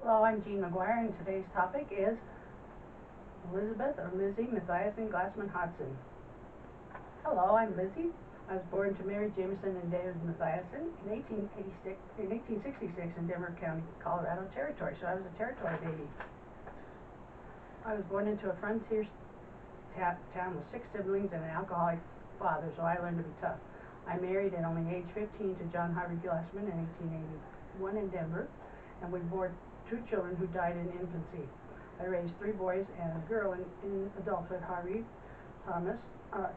Hello, I'm Jean Maguire, and today's topic is Elizabeth or Lizzie Mathieson Hodgson. Hello, I'm Lizzie. I was born to Mary Jameson and David Mathieson in 1866 in Denver County, Colorado Territory. So I was a territory baby. I was born into a frontier town with 6 siblings and an alcoholic father, so I learned to be tough. I married at only age 15 to John Harvey Glassman in 1881 in Denver, and we bore 2 children who died in infancy. I raised 3 boys and a girl in adulthood: Harvey, Thomas,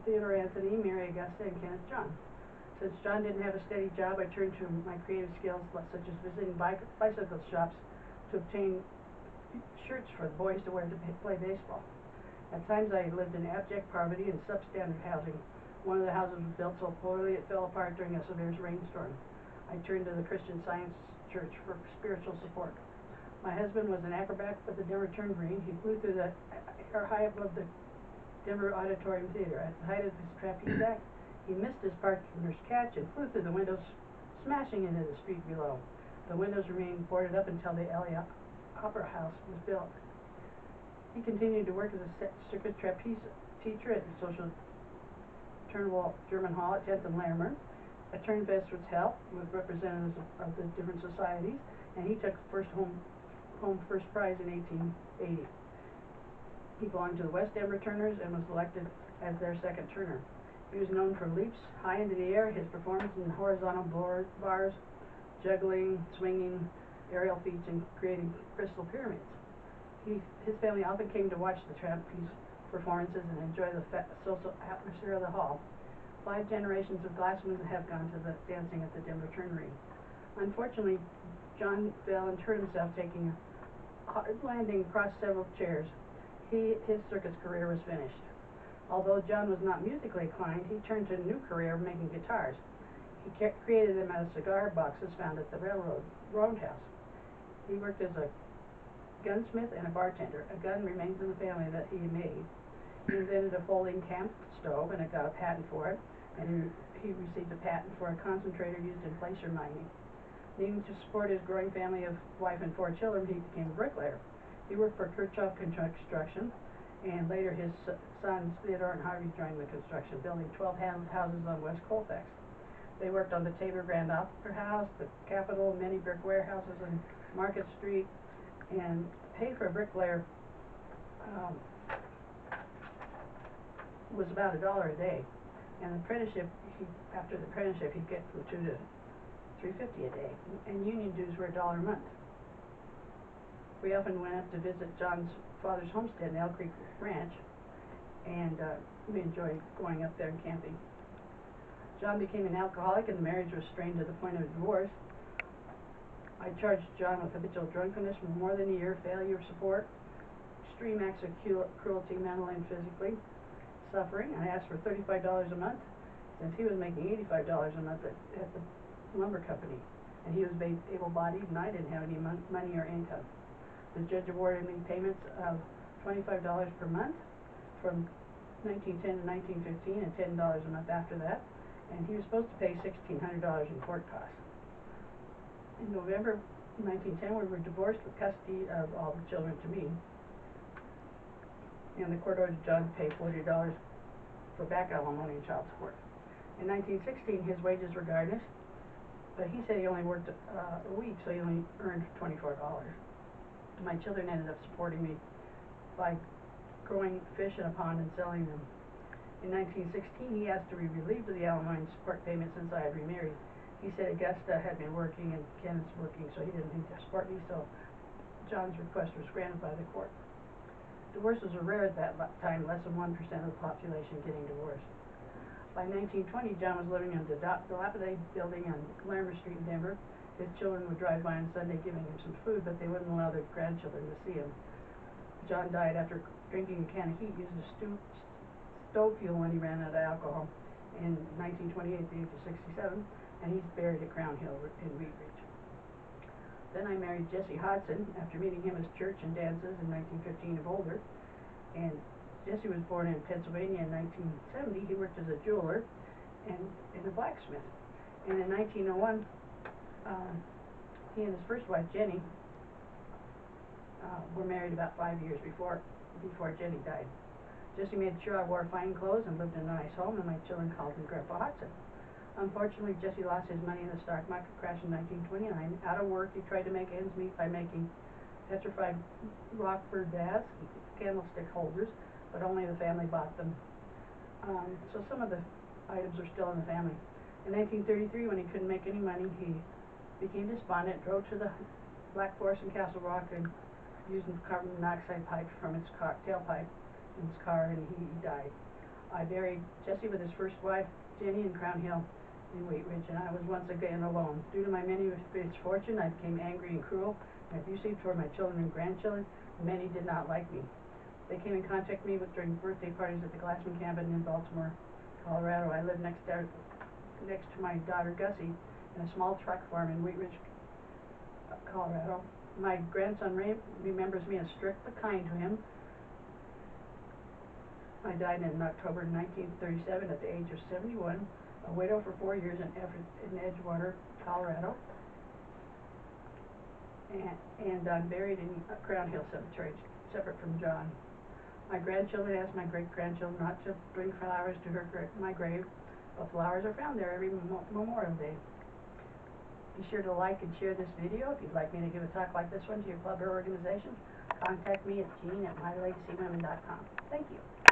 Theodore Anthony, Mary Augusta, and Kenneth John. Since John didn't have a steady job, I turned to my creative skills, such as visiting bicycle shops to obtain shirts for the boys to wear to play baseball. At times I lived in abject poverty and substandard housing. One of the houses was built so poorly it fell apart during a severe rainstorm. I turned to the Christian Science Church for spiritual support. My husband was an acrobat for the Denver Turngreen. He flew through the air high above the Denver Auditorium Theater. At the height of his trapeze act, he missed his partner's catch and flew through the windows, smashing into the street below. The windows remained boarded up until the LA Opera House was built. He continued to work as a circus trapeze teacher at the Social Turnwall German Hall at 10th and Larimer. A Turnfest was held with representatives of the different societies, and he took home first prize in 1880. He belonged to the West Denver Turners and was elected as their second turner. He was known for leaps high into the air, his performance in horizontal bars, juggling, swinging, aerial feats, and creating crystal pyramids. His family often came to watch the trapeze performances and enjoy the social atmosphere of the hall. 5 generations of Glassmen have gone to the dancing at the Denver Turnring. Unfortunately, John fell and hurt himself taking a hard landing across several chairs. His circus career was finished. Although John was not musically inclined, he turned to a new career of making guitars. He created them out of cigar boxes found at the railroad roadhouse. He worked as a gunsmith and a bartender. A gun remains in the family that he made. He invented a folding camp stove and got a patent for it, and he received a patent for a concentrator used in placer mining. Needing to support his growing family of wife and 4 children, he became a bricklayer. He worked for Kirchhoff Construction, and later his sons Theodore and Harvey joined the construction, building 12 houses on West Colfax. They worked on the Tabor Grand Opera House, the Capitol, many brick warehouses on Market Street, and pay for a bricklayer was about $1 a day. And after the apprenticeship, he'd get from $2 to $3.50 a day, and union dues were $1 a month. We often went up to visit John's father's homestead in Elk Creek Ranch, and we enjoyed going up there and camping. John became an alcoholic, and the marriage was strained to the point of divorce. I charged John with habitual drunkenness for more than a year, failure of support, extreme acts of cruelty, mentally and physically, suffering. I asked for $35 a month, since he was making $85 a month at the lumber company, and he was able-bodied, and I didn't have any money or income. The judge awarded me payments of $25 per month from 1910 to 1915, and $10 a month after that, and he was supposed to pay $1,600 in court costs. In November 1910, we were divorced with custody of all the children to me, and the court ordered John to pay $40 for back alimony and child support. In 1916, his wages were garnished, but he said he only worked a week, so he only earned $24. My children ended up supporting me by growing fish in a pond and selling them. In 1916, he asked to be relieved of the alimony and support payment since I had remarried. He said Augusta had been working and Kenneth's working, so he didn't need to support me, so John's request was granted by the court. Divorces were rare at that time, less than 1% of the population getting divorced. By 1920, John was living in a dilapidated building on Larimer Street in Denver. His children would drive by on Sunday giving him some food, but they wouldn't allow their grandchildren to see him. John died after drinking a can of heat used as stove fuel when he ran out of alcohol in 1928 at the age of 67, and he's buried at Crown Hill in Wheat Ridge. Then I married Jesse Hodgson after meeting him at church and dances in 1915 in Boulder. And Jesse was born in Pennsylvania in 1970. He worked as a jeweler and a blacksmith. And in 1901, he and his first wife, Jenny, We're married about 5 years before Jenny died. Jesse made sure I wore fine clothes and lived in a nice home, and my children called me Grandpa Hodgson. Unfortunately, Jesse lost his money in the stock market crash in 1929. Out of work, he tried to make ends meet by making petrified Rockford baths, candlestick holders, but only the family bought them. So some of the items are still in the family. In 1933, when he couldn't make any money, he became despondent, drove to the Black Forest in Castle Rock and using carbon monoxide pipes from his tailpipe in his car, and he died. I buried Jesse with his first wife, Jenny, in Crown Hill in Wheat Ridge, and I was once again alone. Due to my many misfortune, I became angry and cruel and abusive toward my children and grandchildren. Many did not like me. They came in contact with me during birthday parties at the Glassman cabin in Baltimore, Colorado. I lived next to my daughter Gussie in a small truck farm in Wheat Ridge, Colorado. My grandson remembers me as strict but kind to him. I died in October 1937 at the age of 71, a widow for 4 years in Edgewater, Colorado. And I'm buried in Crown Hill Cemetery, separate from John. My grandchildren asked my great-grandchildren not to bring flowers to my grave, but flowers are found there every Memorial Day. Be sure to like and share this video. If you'd like me to give a talk like this one to your club or organization, contact me at Jean@mylegacywomen.com. Thank you.